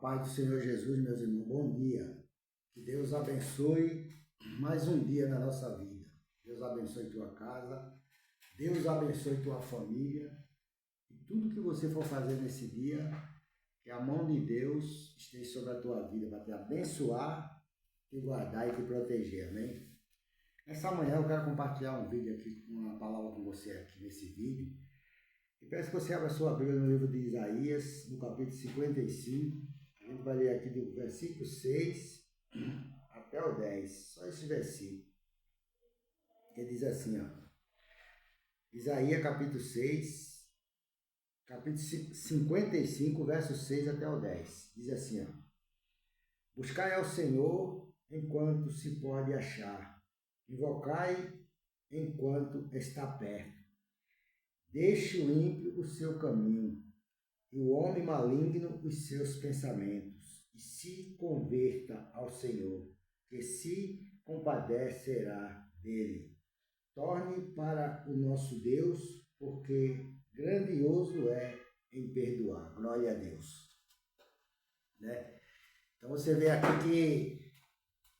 paz do Senhor Jesus, meus irmãos, bom dia. Que Deus abençoe mais um dia na nossa vida. Deus abençoe tua casa, Deus abençoe tua família e tudo que você for fazer nesse dia, que a mão de Deus esteja sobre a tua vida para te abençoar, te guardar e te proteger, amém? Nessa manhã eu quero compartilhar um vídeo aqui, uma palavra com você aqui nesse vídeo. E peço que você abra a sua Bíblia no livro de Isaías, no capítulo 55. A gente vai ler aqui do versículo 6 até o 10, só esse versículo. Que diz assim, ó. Isaías capítulo 6, capítulo 55, verso 6 até o 10. Diz assim, ó. Buscai ao Senhor enquanto se pode achar. Invocai enquanto está perto. Deixe o ímpio o seu caminho, e o homem maligno os seus pensamentos, e se converta ao Senhor, que se compadecerá dele. Torne para o nosso Deus, porque grandioso é em perdoar. Glória a Deus. Né? Então você vê aqui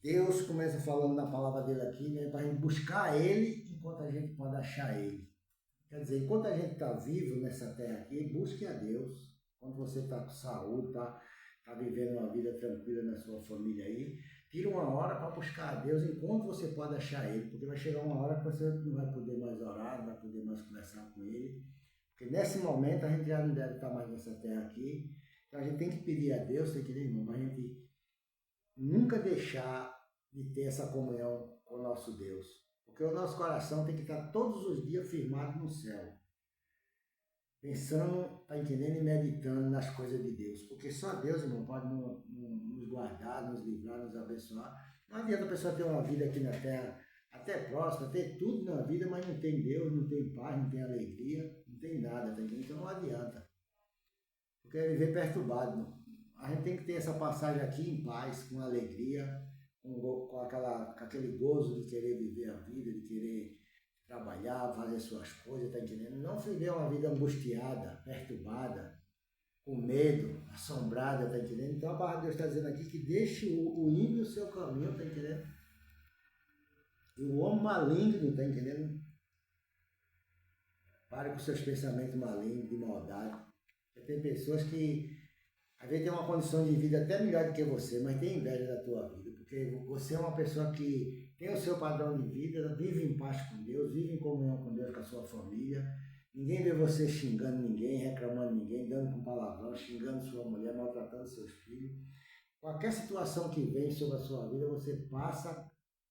que Deus começa falando na palavra dele aqui, né, para a gente buscar ele enquanto a gente pode achar ele. Quer dizer, enquanto a gente está vivo nessa terra aqui, busque a Deus. Quando você está com saúde, tá vivendo uma vida tranquila na sua família aí, tira uma hora para buscar a Deus enquanto você pode achar Ele, porque vai chegar uma hora que você não vai poder mais orar, não vai poder mais conversar com Ele, porque nesse momento a gente já não deve estar mais nessa terra aqui, então a gente tem que pedir a Deus, tem que ir, irmão, para a gente nunca deixar de ter essa comunhão com o nosso Deus, porque o nosso coração tem que estar todos os dias firmado no céu, pensando, tá entendendo, e meditando nas coisas de Deus. Porque só Deus, irmão, pode nos guardar, nos livrar, nos abençoar. Não adianta a pessoa ter uma vida aqui na terra, até próxima, ter tudo na vida, mas não tem Deus, não tem paz, não tem alegria, não tem nada, tá entendendo? Então não adianta. Porque é viver perturbado, irmão. A gente tem que ter essa passagem aqui em paz, com alegria, com aquele gozo de querer viver a vida, de querer trabalhar, fazer suas coisas, tá entendendo? Não viver uma vida angustiada, perturbada, com medo, assombrada, tá entendendo? Então a palavra de Deus está dizendo aqui que deixe o ímpio o seu caminho, tá entendendo? E o homem maligno, tá entendendo? Pare com seus pensamentos malignos, de maldade. Porque tem pessoas que às vezes tem uma condição de vida até melhor do que você, mas tem inveja da tua vida, porque você é uma pessoa que tem o seu padrão de vida, vive em paz com Deus, vive em comunhão com Deus, com a sua família. Ninguém vê você xingando ninguém, reclamando ninguém, dando com palavrão, xingando sua mulher, maltratando seus filhos. Qualquer situação que vem sobre a sua vida, você passa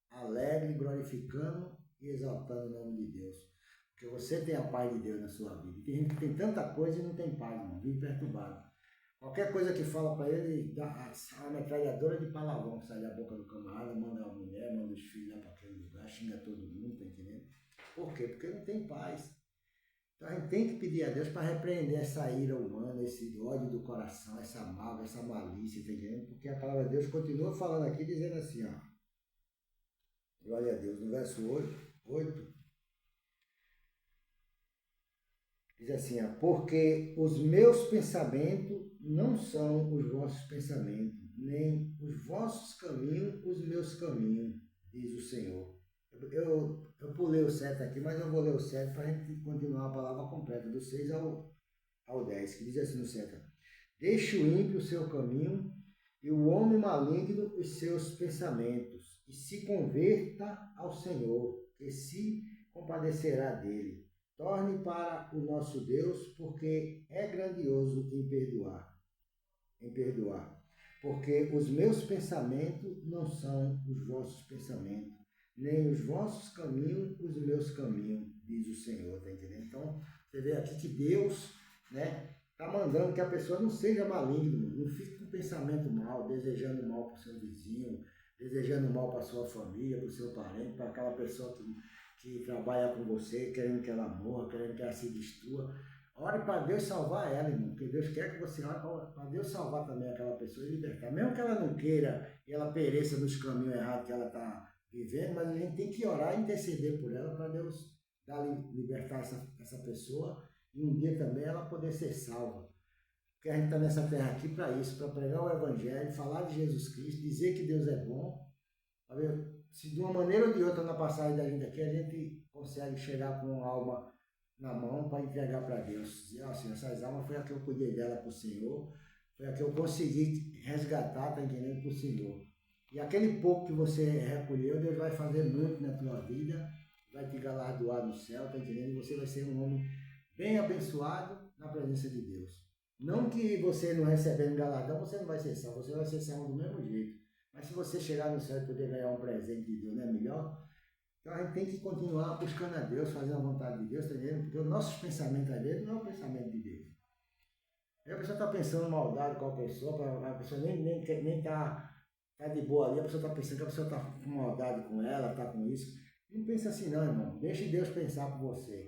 alegre, glorificando e exaltando o nome de Deus. Porque você tem a paz de Deus na sua vida. Tem gente que tem tanta coisa e não tem paz, não, vive perturbado. Qualquer coisa que fala para ele, dá uma metralhadora de palavrão que sai da boca do camarada, manda a mulher, manda os filhos lá para aquele lugar, xinga todo mundo, tá entendendo? Por quê? Porque não tem paz. Então a gente tem que pedir a Deus para repreender essa ira humana, esse ódio do coração, essa mágoa, essa malícia, tá entendendo? Porque a palavra de Deus continua falando aqui, dizendo assim, ó. Glória a Deus, no verso 8 diz assim, ó, porque os meus pensamentos não são os vossos pensamentos, nem os vossos caminhos, os meus caminhos, diz o Senhor. Eu pulei o 7 aqui, mas eu vou ler o 7 para a gente continuar a palavra completa, do 6 ao 10, que diz assim no 7. Deixe o ímpio o seu caminho e o homem maligno os seus pensamentos, e se converta ao Senhor, que se compadecerá dele. Torne para o nosso Deus, porque é grandioso em perdoar. Porque os meus pensamentos não são os vossos pensamentos, nem os vossos caminhos, os meus caminhos, diz o Senhor, tá entendendo? Então, você vê aqui que Deus, né, tá mandando que a pessoa não seja maligna, não fique com pensamento mal, desejando mal para o seu vizinho, desejando mal para a sua família, para o seu parente, para aquela pessoa que trabalha com você, querendo que ela morra, querendo que ela se destrua. Ore para Deus salvar ela, irmão, porque Deus quer que você ore para Deus salvar também aquela pessoa e libertar. Mesmo que ela não queira e ela pereça nos caminhos errados que ela está vivendo, mas a gente tem que orar e interceder por ela para Deus libertar essa pessoa e um dia também ela poder ser salva. Porque a gente está nessa terra aqui para isso, para pregar o Evangelho, falar de Jesus Cristo, dizer que Deus é bom. Se de uma maneira ou de outra na passagem da gente aqui, a gente consegue chegar com a alma na mão para entregar para Deus. Dizer, assim, essas almas foi a que eu cuidei dela para o Senhor, foi a que eu consegui resgatar, tá entendendo, para o Senhor. E aquele pouco que você recolheu, Deus vai fazer muito na tua vida, vai te galardoar no céu, tá entendendo? E você vai ser um homem bem abençoado na presença de Deus. Não que você não recebendo galardão, você não vai ser salvo, você vai ser salvo do mesmo jeito. Mas se você chegar no céu e poder ganhar um presente de Deus, não é melhor? Então a gente tem que continuar buscando a Deus, fazendo a vontade de Deus, tá entendendo? Porque os nossos pensamentos às vezes não é o pensamento de Deus. Aí a pessoa está pensando maldade com a pessoa, a pessoa nem tá de boa ali, a pessoa está pensando que a pessoa está com maldade com ela, está com isso. Não pensa assim não, irmão. Deixe Deus pensar por você.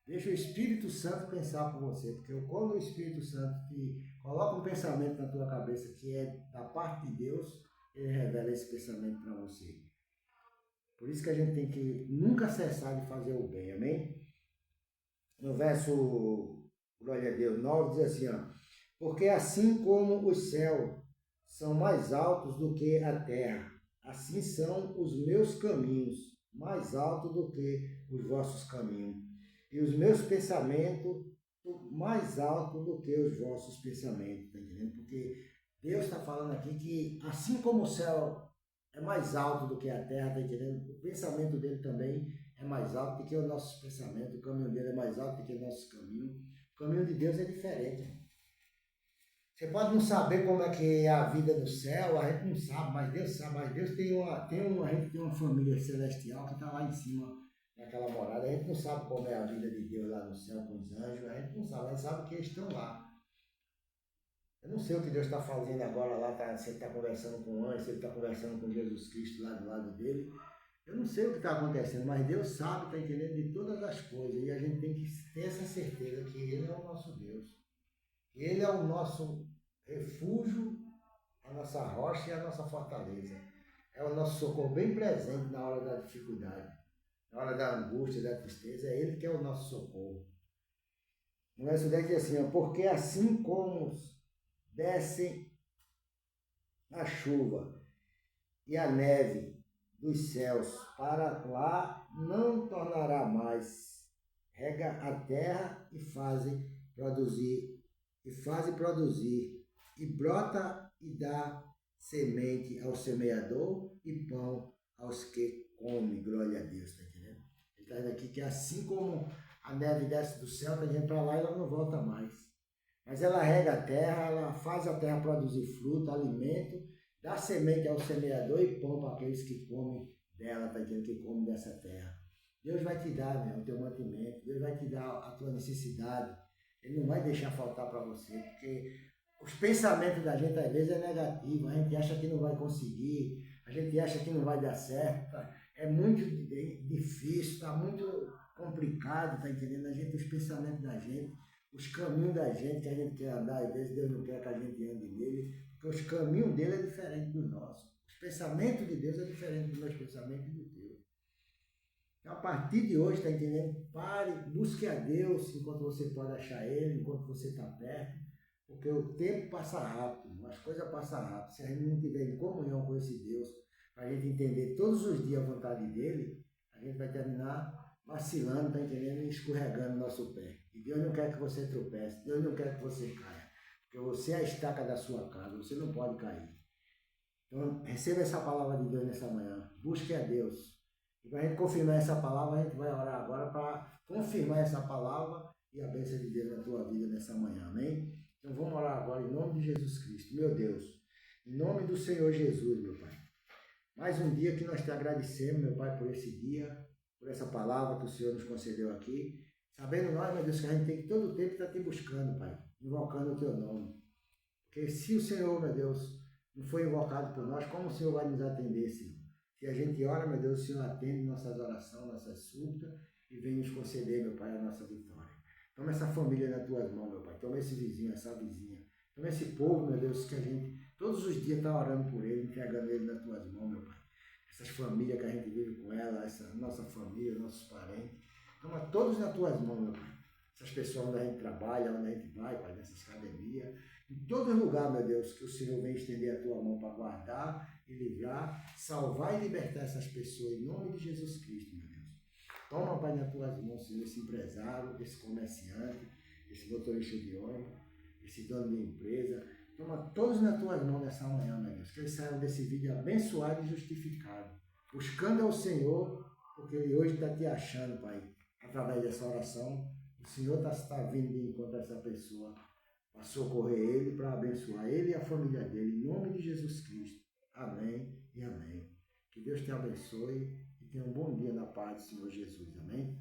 Deixa o Espírito Santo pensar por você, porque quando o Espírito Santo te coloca um pensamento na tua cabeça que é da parte de Deus, ele revela esse pensamento para você. Por isso que a gente tem que nunca cessar de fazer o bem, amém? No verso, glória a Deus, 9 diz assim, ó, porque assim como os céus são mais altos do que a terra, assim são os meus caminhos mais altos do que os vossos caminhos, e os meus pensamentos mais altos do que os vossos pensamentos, tá entendendo? Porque Deus está falando aqui que assim como o céu é mais alto do que a terra, tá entendendo? O pensamento dele também é mais alto do que os nossos pensamentos, o caminho dele é mais alto do que o nosso caminho. O caminho de Deus é diferente. Você pode não saber como é que é a vida no céu, a gente não sabe, mas Deus sabe. Mas Deus a gente tem uma família celestial que está lá em cima, naquela morada. A gente não sabe como é a vida de Deus lá no céu com os anjos, a gente não sabe, a gente sabe que eles estão lá. Eu não sei o que Deus está fazendo agora lá, se ele está conversando com o anjo, se ele está conversando com Jesus Cristo lá do lado dele. Eu não sei o que está acontecendo, mas Deus sabe, está entendendo de todas as coisas. E a gente tem que ter essa certeza que Ele é o nosso Deus. Ele é o nosso refúgio, a nossa rocha e a nossa fortaleza. É o nosso socorro bem presente na hora da dificuldade, na hora da angústia, da tristeza. É Ele que é o nosso socorro. No verso 10 diz assim, ó, porque assim como descem a chuva e a neve dos céus para lá, não tornará mais. Rega a terra e faz produzir, e brota e dá semente ao semeador e pão aos que comem. Glória a Deus, tá entendendo? Ele está dizendo aqui que assim como a neve desce do céu, tá indo para lá e ela não volta mais. Mas ela rega a terra, ela faz a terra produzir fruto, alimento, dá semente ao semeador e pão para aqueles que comem dela, tá entendendo? Que comem dessa terra. Deus vai te dar, né, o teu mantimento, Deus vai te dar a tua necessidade. Ele não vai deixar faltar para você, porque os pensamentos da gente às vezes é negativo, a gente acha que não vai conseguir, a gente acha que não vai dar certo, é muito difícil, está muito complicado, tá entendendo? A gente, os pensamentos da gente, os caminhos da gente que a gente quer andar, às vezes Deus não quer que a gente ande nele, porque os caminhos dele é diferente dos nossos. Os pensamentos de Deus é diferente dos meus pensamentos e do teu. Então, a partir de hoje, está entendendo? Pare, busque a Deus enquanto você pode achar Ele, enquanto você está perto, porque o tempo passa rápido, as coisas passam rápido. Se a gente não tiver em comunhão com esse Deus, para a gente entender todos os dias a vontade dele, a gente vai terminar vacilando, está entendendo? E escorregando o nosso pé. E Deus não quer que você tropece, Deus não quer que você caia, porque você é a estaca da sua casa, você não pode cair. Então, receba essa palavra de Deus nessa manhã, busque a Deus. E para a gente confirmar essa palavra, a gente vai orar agora para confirmar essa palavra e a bênção de Deus na tua vida nessa manhã, amém? Então vamos orar agora em nome de Jesus Cristo, meu Deus, em nome do Senhor Jesus, meu Pai. Mais um dia que nós te agradecemos, meu Pai, por esse dia, por essa palavra que o Senhor nos concedeu aqui, sabendo nós, meu Deus, que a gente tem que todo o tempo estar te buscando, Pai, invocando o teu nome. Porque se o Senhor, meu Deus, não foi invocado por nós, como o Senhor vai nos atender, Senhor? Que a gente ora, meu Deus, o Senhor atende nossas orações, nossas súplicas e vem nos conceder, meu Pai, a nossa vitória. Toma essa família nas tuas mãos, meu Pai. Toma esse vizinho, essa vizinha. Toma esse povo, meu Deus, que a gente todos os dias está orando por ele, entregando ele nas tuas mãos, meu Pai. Essas famílias que a gente vive com ela, essa nossa família, nossos parentes. Toma todos nas tuas mãos, meu Pai. essas pessoas onde a gente trabalha, onde a gente vai, Pai, nessas academias, em todo lugar, meu Deus, que o Senhor venha estender a tua mão para guardar e livrar, salvar e libertar essas pessoas, em nome de Jesus Cristo, meu Deus. Toma, Pai, nas tuas mãos, Senhor, esse empresário, esse comerciante, esse motorista de ônibus, esse dono de empresa. Toma todos nas tuas mãos nessa manhã, meu Deus, que eles saiam desse vídeo abençoado e justificado, buscando ao Senhor, porque Ele hoje está te achando, Pai, através dessa oração. O Senhor está vindo de encontro a essa pessoa, para socorrer ele, para abençoar ele e a família dele, em nome de Jesus Cristo. Amém e amém. Que Deus te abençoe e tenha um bom dia na paz do Senhor Jesus. Amém.